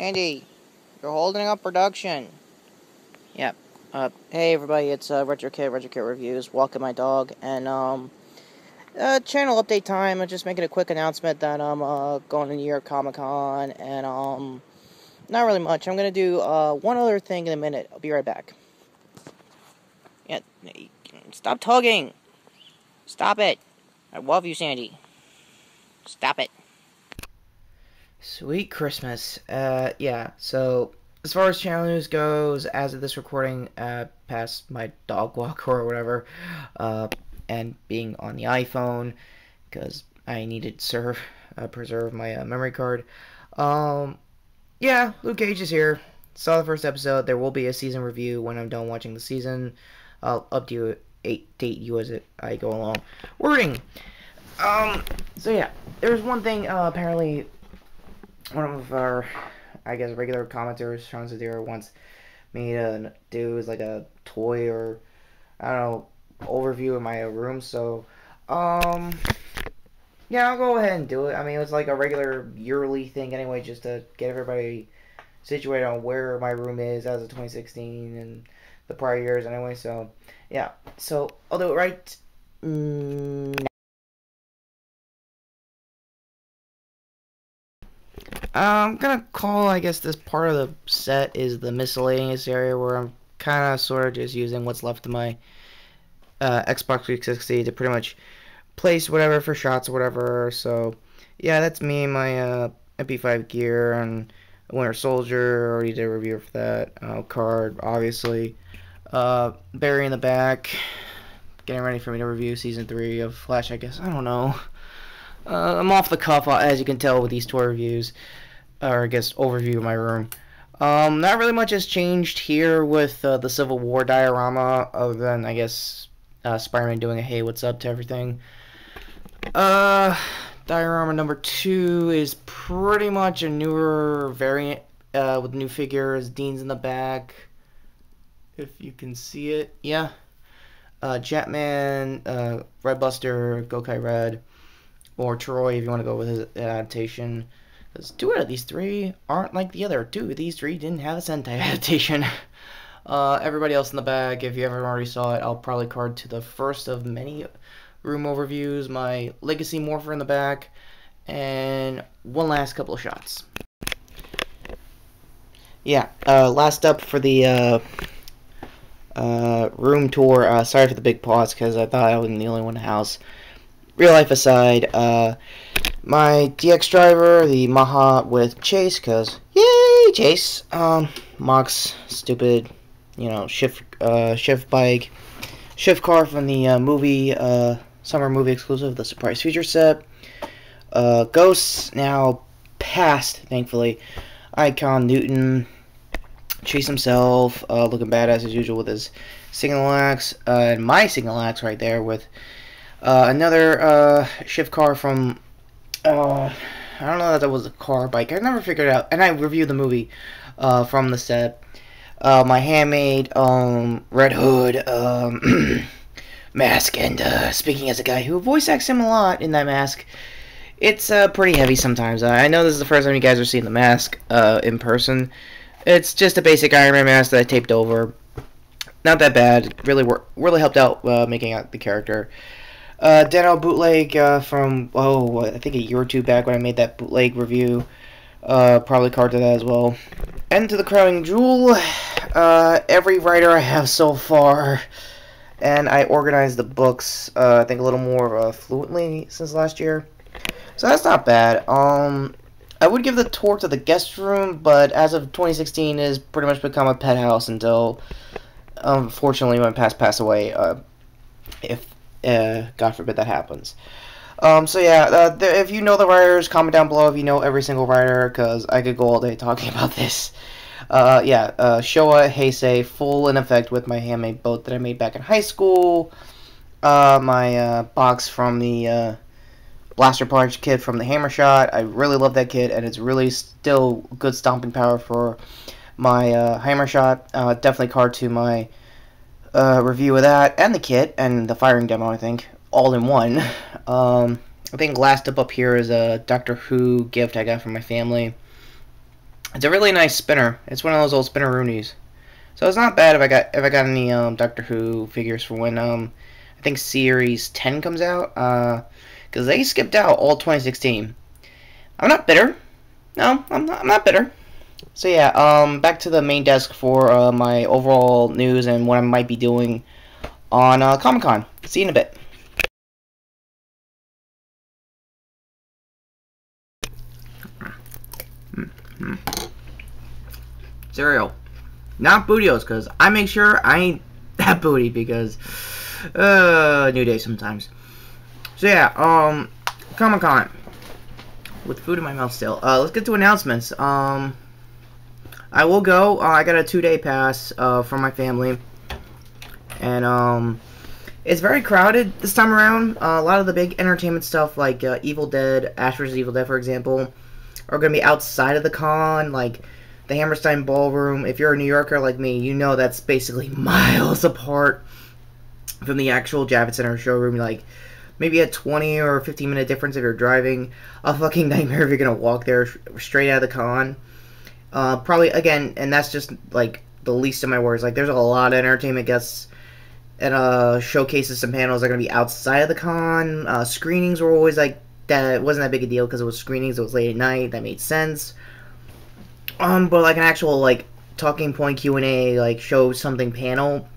Sandy, you're holding up production. Yep. Hey everybody, it's Retro Kid Reviews. Walking my dog, and channel update time. I'm just making a quick announcement that I'm going to New York Comic Con, and not really much. I'm gonna do one other thing in a minute. I'll be right back. Yeah, stop tugging. Stop it. I love you, Sandy. Stop it. Sweet Christmas. Yeah, so as far as channel news goes, as of this recording, past my dog walk or whatever, and being on the iPhone, because I needed to preserve my memory card. Yeah, Luke Cage is here. Saw the first episode. There will be a season review when I'm done watching the season. I'll update you as I go along. Wording. So yeah, there's one thing, apparently, one of our, I guess, regular commenters, Sean Zadira, once me to do is like a toy or, I don't know, overview of my room, so, yeah, I'll go ahead and do it. I mean, it was like a regular yearly thing anyway, just to get everybody situated on where my room is as of 2016 and the prior years anyway, so, yeah. So, I'll do it right now. I'm gonna call, I guess, this part of the set is the miscellaneous area, where I'm kind of sort of just using what's left of my Xbox 360 to pretty much place whatever for shots or whatever. So yeah, that's me, my MP5 gear, and Winter Soldier. Already did a review for that. Card, obviously. Barry in the back, getting ready for me to review season 3 of Flash, I guess. I don't know. I'm off the cuff, as you can tell, with these toy reviews, or I guess overview of my room. Not really much has changed here with the Civil War diorama, other than, I guess, Spider-Man doing a hey, what's up to everything. Diorama number 2 is pretty much a newer variant with new figures. Dean's in the back, if you can see it. Yeah. Jetman, Red Buster, Gokai Red, or Troy if you want to go with his adaptation. Because 2 out of these 3 aren't like the other. 2 of these 3 didn't have a Sentai adaptation. Everybody else in the bag, if you haven't already saw it, I'll probably card to the first of many room overviews. My Legacy Morpher in the back, and one last couple of shots. Yeah, last up for the room tour. Sorry for the big pause, because I thought I wasn't the only one in the house. Real life aside, my DX driver, the Maha with Chase, because, yay, Chase, Mox, stupid, you know, shift bike, shift car from the movie, summer movie exclusive, the surprise feature set, Ghosts, now past, thankfully, Icon Newton, Chase himself, looking badass as usual with his signal axe, and my signal axe right there with another shift car from, I don't know if that was a car bike. I never figured it out. And I reviewed the movie from the set. My handmade Red Hood mask. And speaking as a guy who voice acts him a lot in that mask, it's pretty heavy sometimes. I know this is the first time you guys are seeing the mask in person. It's just a basic Iron Man mask that I taped over. Not that bad. Really helped out making out the character. Deno bootleg from, I think a year or 2 back when I made that bootleg review. Probably card to that as well. And to the crowning jewel, every writer I have so far. And I organized the books, I think a little more fluently since last year. So that's not bad. I would give the tour to the guest room, but as of 2016 has pretty much become a pet house until, unfortunately, when Past pass away, if God forbid that happens. So yeah, if you know the writers, comment down below if you know every single writer, because I could go all day talking about this. Yeah, Showa Heisei, full in effect with my handmade boat that I made back in high school. My box from the Blaster Punch kit from the Hammer Shot. I really love that kit, and it's really still good stomping power for my Hammer Shot. Definitely card to my review of that, and the kit, and the firing demo, I think, all in one. I think last up here is a Doctor Who gift I got from my family. It's a really nice spinner. It's one of those old spinner Roonies. So it's not bad if I got any Doctor Who figures for when I think Series 10 comes out. Because they skipped out all 2016. I'm not bitter. No, I'm not bitter. So yeah, back to the main desk for my overall news and what I might be doing on Comic Con. See you in a bit. Cereal. Not Bootios, because I make sure I ain't that booty, because new day sometimes. So yeah, Comic Con. With food in my mouth still. Let's get to announcements. I will go. I got a 2-day pass from my family. And it's very crowded this time around. A lot of the big entertainment stuff like Evil Dead, Ash vs. Evil Dead, for example, are going to be outside of the con, like the Hammerstein Ballroom. If you're a New Yorker like me, you know that's basically miles apart from the actual Javits Center showroom. Like, maybe a 20 or 15-minute difference if you're driving. A fucking nightmare if you're going to walk there straight out of the con. Probably, again, and that's just, like, the least of my worries. Like, there's a lot of entertainment guests and showcases and panels are going to be outside of the con. Screenings were always, like, that. It wasn't that big a deal because it was screenings. It was late at night. That made sense. But, like, an actual, like, talking point Q&A, like, show something panel,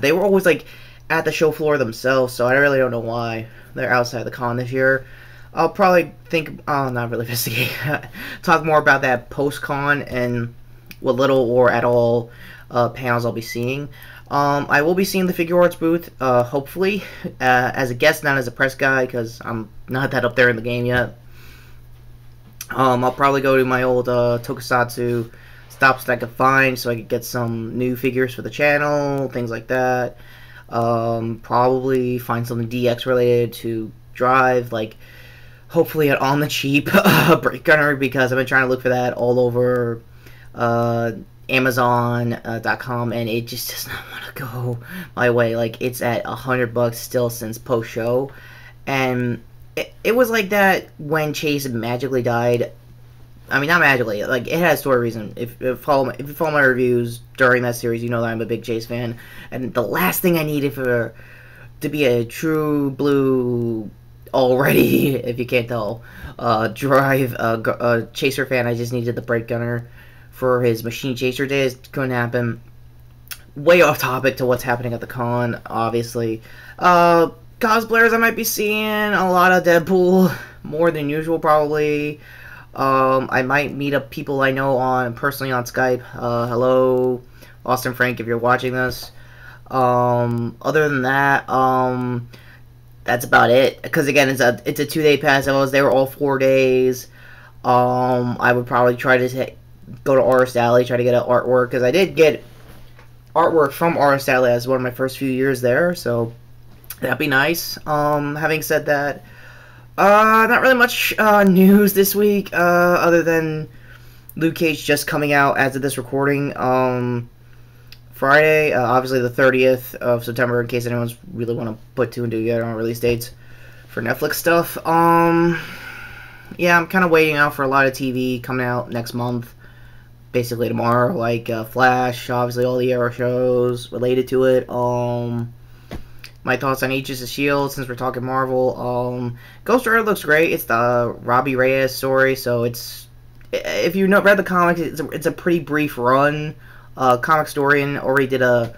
they were always, like, at the show floor themselves, so I really don't know why they're outside the con this year. I'll probably think, not really investigate, talk more about that post-con and what little or at all panels I'll be seeing. I will be seeing the Figure Arts booth, hopefully, as a guest, not as a press guy, because I'm not that up there in the game yet. I'll probably go to my old Tokusatsu stops that I could find, so I could get some new figures for the channel, things like that. Probably find something DX related to drive, like hopefully an on the cheap brake gunner, because I've been trying to look for that all over Amazon.com and it just does not want to go my way. Like, it's at $100 still since post show, and it was like that when Chase magically died. I mean, not magically. Like, it had a story reason. If you follow my reviews during that series, you know that I'm a big Chase fan. And the last thing I needed to be a true blue already, if you can't tell, Chaser fan, I just needed the brake gunner for his Machine Chaser days. Couldn't happen. Way off topic to what's happening at the con, obviously. Cosplayers I might be seeing a lot of Deadpool, more than usual probably. I might meet up people I know personally on Skype. Hello, Austin Frank, if you're watching this. Other than that, that's about it. Because again, it's a 2-day pass. I was there all 4 days. I would probably try to go to Artist Alley, try to get an artwork, because I did get artwork from Artist Alley as one of my first few years there, so that'd be nice. Having said that, not really much news this week, other than Luke Cage just coming out as of this recording, Friday, obviously the 30th of September, in case anyone's really want to put 2 and 2 together on release dates for Netflix stuff. Yeah, I'm kind of waiting out for a lot of TV coming out next month, basically tomorrow, like Flash, obviously all the Arrow shows related to it. My thoughts on Agents of S.H.I.E.L.D., since we're talking Marvel. Ghost Rider looks great. It's the Robbie Reyes story, so it's, if you read the comics, it's a pretty brief run. Comic Historian already did I'm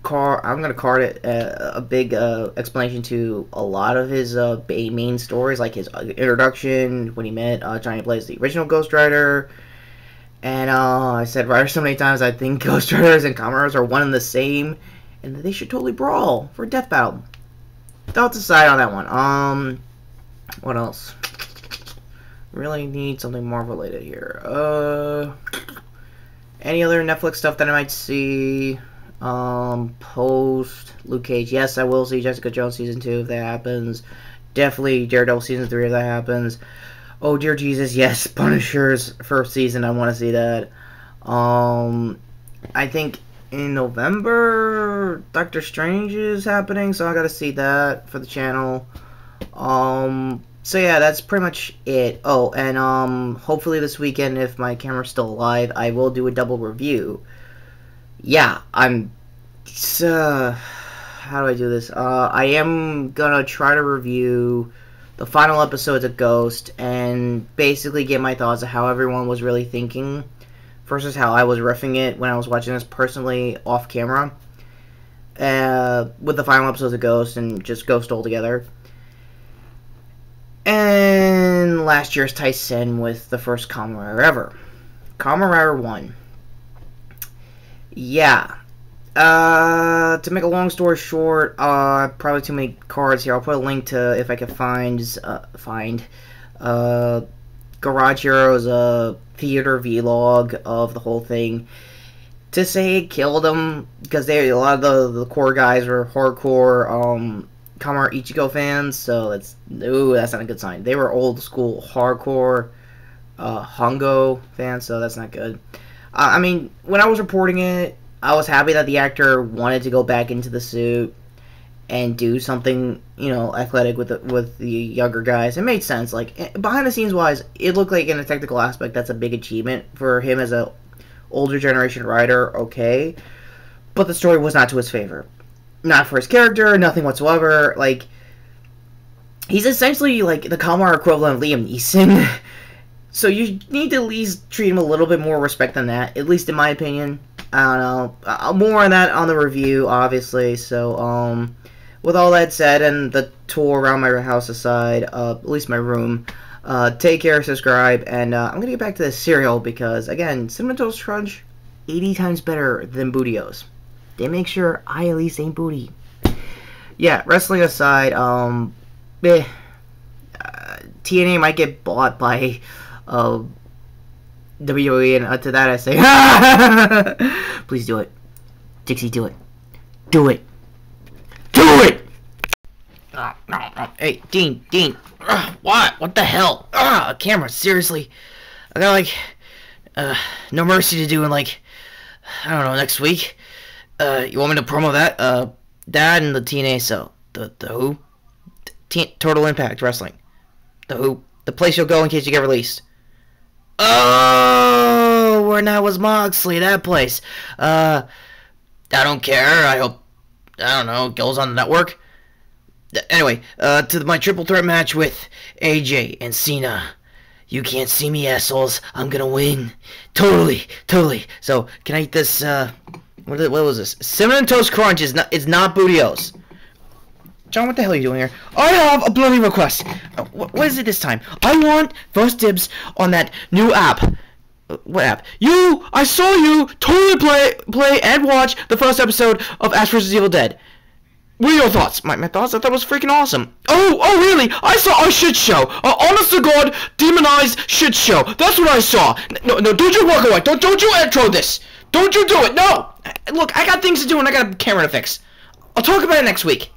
going to card it a big explanation to a lot of his main stories, like his introduction, when he met Johnny Blaze, the original Ghost Rider. And I said Rider so many times, I think Ghost Riders and Kamen Riders are one and the same, and that they should totally brawl for a death battle. Thoughts aside on that one. What else? Really need something more related here. Any other Netflix stuff that I might see? Post Luke Cage. Yes, I will see Jessica Jones Season 2 if that happens. Definitely Daredevil Season 3 if that happens. Oh dear Jesus, yes, Punisher's first season, I want to see that. I think in November, Doctor Strange is happening, so I gotta see that for the channel. So yeah, that's pretty much it. Oh, and hopefully this weekend, if my camera's still alive, I will do a double review. Yeah, how do I do this? I am gonna try to review the final episodes of Ghost and basically get my thoughts of how everyone was really thinking versus how I was riffing it when I was watching this personally off camera. With the final episodes of Ghost and just Ghost altogether. And last year's Tyson with the first Kamen Rider ever. Kamen Rider 1. Yeah. To make a long story short, probably too many cards here. I'll put a link to, if I can find Garage Heroes, theater vlog of the whole thing. To say it killed them, because a lot of the core guys were hardcore, Kamen Ichigo fans, so that's not a good sign. They were old school, hardcore, Hongo fans, so that's not good. I mean, when I was reporting it, I was happy that the actor wanted to go back into the suit and do something, you know, athletic with the younger guys. It made sense. Like, behind the scenes wise, it looked like in a technical aspect that's a big achievement for him as a older generation writer, okay. But the story was not to his favor. Not for his character, nothing whatsoever. Like, he's essentially like the Kalmar equivalent of Liam Neeson. So you need to at least treat him a little bit more respect than that, at least in my opinion. I don't know. More on that on the review, obviously. So, with all that said, and the tour around my house aside, at least my room, take care, subscribe, and I'm going to get back to this cereal because, again, Cinnamon Toast Crunch, 80 times better than Booty-O's. They make sure I at least ain't booty. Yeah, wrestling aside, TNA might get bought by WWE, and to that I say, please do it. Dixie, do it. Do it. Do it! Hey, Dean. What? What the hell? A camera, seriously? I got, like, No Mercy to do in, like, I don't know, next week? You want me to promo that? That and the TNA, so, the who? Total Impact Wrestling. The who? The place you'll go in case you get released. Oh, where now was Moxley, that place. I don't care, I hope, I don't know, it goes on the network. Anyway, to my triple threat match with AJ and Cena. You can't see me, assholes. I'm gonna win. Totally. So, can I eat this, what was this? Cinnamon Toast Crunch is not Booty-O's. John, what the hell are you doing here? I have a bloody request. What is it this time? I want first dibs on that new app. What app? I saw you totally play and watch the first episode of Ash vs. Evil Dead. What are your thoughts? My thoughts? I thought it was freaking awesome. Oh, really? I saw a shit show. Honest to God, demonized shit show. That's what I saw. No, don't you walk away. Don't you intro this. Don't you do it. No. Look, I got things to do and I got a camera to fix. I'll talk about it next week.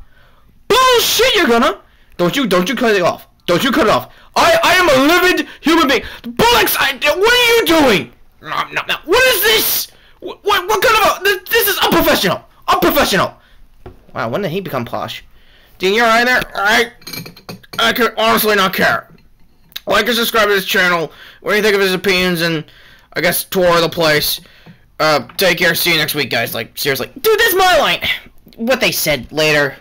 Bullshit, you're gonna. Don't you cut it off. Don't you cut it off. I am a living human being. Bullocks, what are you doing? No. What is this? What kind of a... This is unprofessional. Unprofessional. Wow, when did he become posh? Dean, you alright there? Alright. I could honestly not care. Like and subscribe to this channel. What do you think of his opinions and, I guess, tour the place. Take care. See you next week, guys. Like, seriously. Dude, that's my line. What they said later.